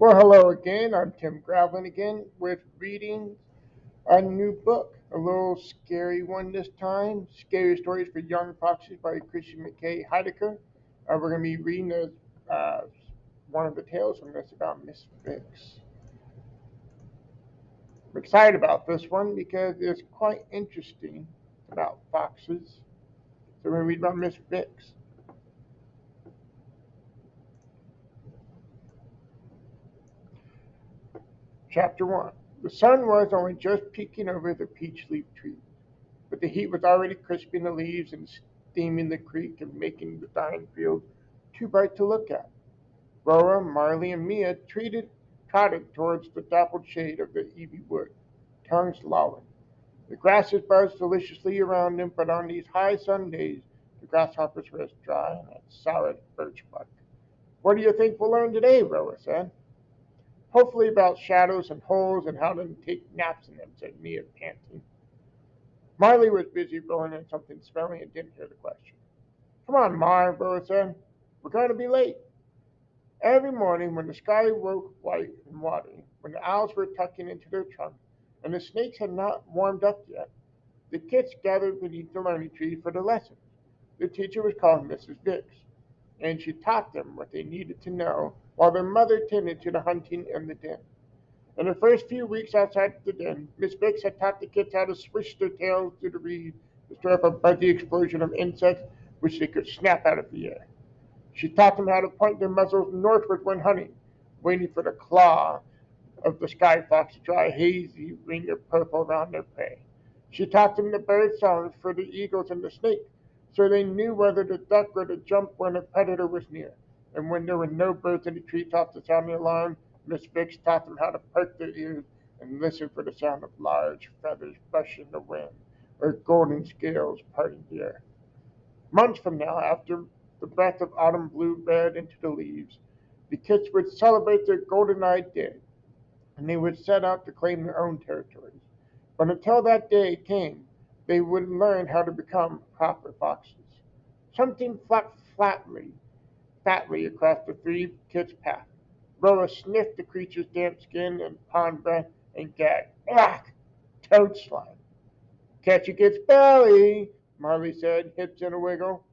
Well, hello again. I'm Tim Gravlin again with reading a new book. A little scary one this time. Scary Stories for Young Foxes by Christian McKay Heidecker. We're going to be reading uh, one of the tales from this about Miss Fix. I'm excited about this one because it's quite interesting about foxes. So we're going to read about Miss Fix. Chapter 1. The sun was only just peeking over the peach leaf trees, but the heat was already crisping the leaves and steaming the creek and making the dying field too bright to look at. Rora, Marley, and Mia trotted towards the dappled shade of the ivy wood, tongues lolling. The grasses buzzed deliciously around them, but on these high sun days the grasshoppers were as dry and as sour as birch bark. What do you think we'll learn today? Rora said. Hopefully about shadows and holes and how to take naps in them, said Mia, panting. Marley was busy rolling in something smelly and didn't hear the question. Come on, Mar, Rora said. We're going to be late. Every morning, when the sky woke white and watery, when the owls were tucking into their trunks, and the snakes had not warmed up yet, the kids gathered beneath the learning tree for the lessons. The teacher was called Mrs. Dix, and she taught them what they needed to know while their mother tended to the hunting and the den. In the first few weeks outside the den, Miss Biggs had taught the kids how to swish their tails through the reeds to stir up a buzzy explosion of insects which they could snap out of the air. She taught them how to point their muzzles northward when hunting, waiting for the claw of the sky fox to draw a hazy ring of purple around their prey. She taught them the bird songs for the eagles and the snake, so they knew whether to duck or to jump when a predator was near. And when there were no birds in the treetops to sound the alarm, Miss Fix taught them how to perk their ears and listen for the sound of large feathers brushing the wind or golden scales parting the air. Months from now, after the breath of autumn blew red into the leaves, the kids would celebrate their golden-eyed day, and they would set out to claim their own territories. But until that day came, they would learn how to become proper foxes. Something flapped fatly across the three kids' path. Rora sniffed the creature's damp skin and pond breath and gagged. Ugh! Toad slime. Catch a kid's belly, Marley said, hips in a wiggle.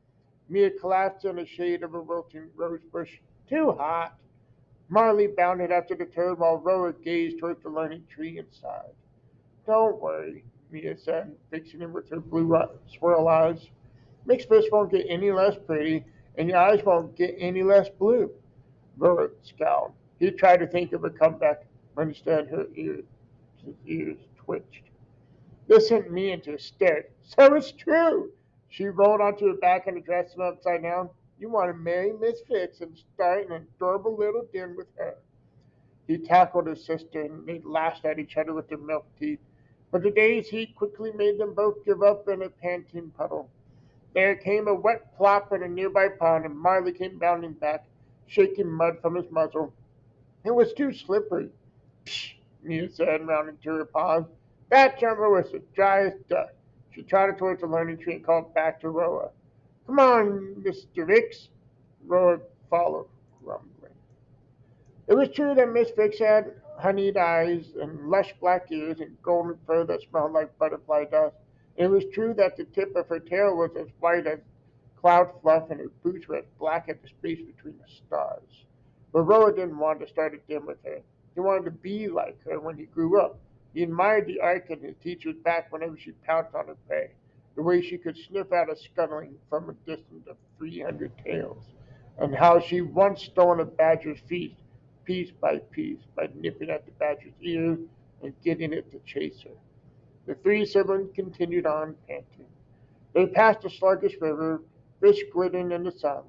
Mia collapsed in the shade of a wilting rose bush. Too hot. Marley bounded after the toad while Rora gazed towards the learning tree and sighed. Don't worry, Mia said, fixing him with her blue swirl eyes. Mixed fish won't get any less pretty, and your eyes won't get any less blue. Rora scowled. He tried to think of a comeback, but instead his ears twitched. This sent Mia into hysterics. So it's true! She rolled onto her back and addressed him upside down. You want to marry Miss Fix and start an adorable little den with her. He tackled his sister, and they lashed at each other with their milk teeth. But the day's heat quickly made them both give up in a panting puddle. There came a wet plop in a nearby pond, and Marley came bounding back, shaking mud from his muzzle. It was too slippery. Psh, Mia said, rounding to her paws. That jumper was as dry as dust. She trotted towards the learning tree and called back to Roa. Come on, Mr. Vix. Roa followed, grumbling. It was true that Miss Fix had honeyed eyes and lush black ears and golden fur that smelled like butterfly dust. It was true that the tip of her tail was as white as cloud fluff and her boots were as black as the space between the stars. But Roa didn't want to start a den with her. He wanted to be like her when he grew up. He admired the arc in his teacher's back whenever she pounced on her prey, the way she could sniff out a scuttling from a distance of 300 tails, and how she once stolen a badger's feast piece by piece by nipping at the badger's ears and getting it to chase her. The three siblings continued on, panting. They passed a sluggish river, fish glittering in the sun.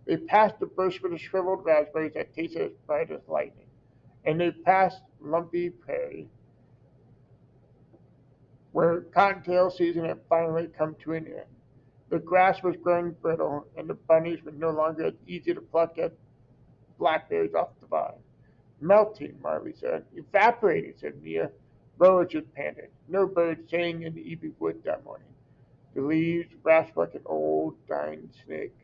They passed a bush with shriveled raspberries that tasted as bright as lightning. And they passed lumpy prairie, where cottontail season had finally come to an end. The grass was growing brittle, and the bunnies were no longer as easy to pluck as blackberries off the vine. Melting, Marley said. Evaporating, said Mia. Roa just panted. No bird sang in the evening wood that morning. The leaves rasped like an old dying snake.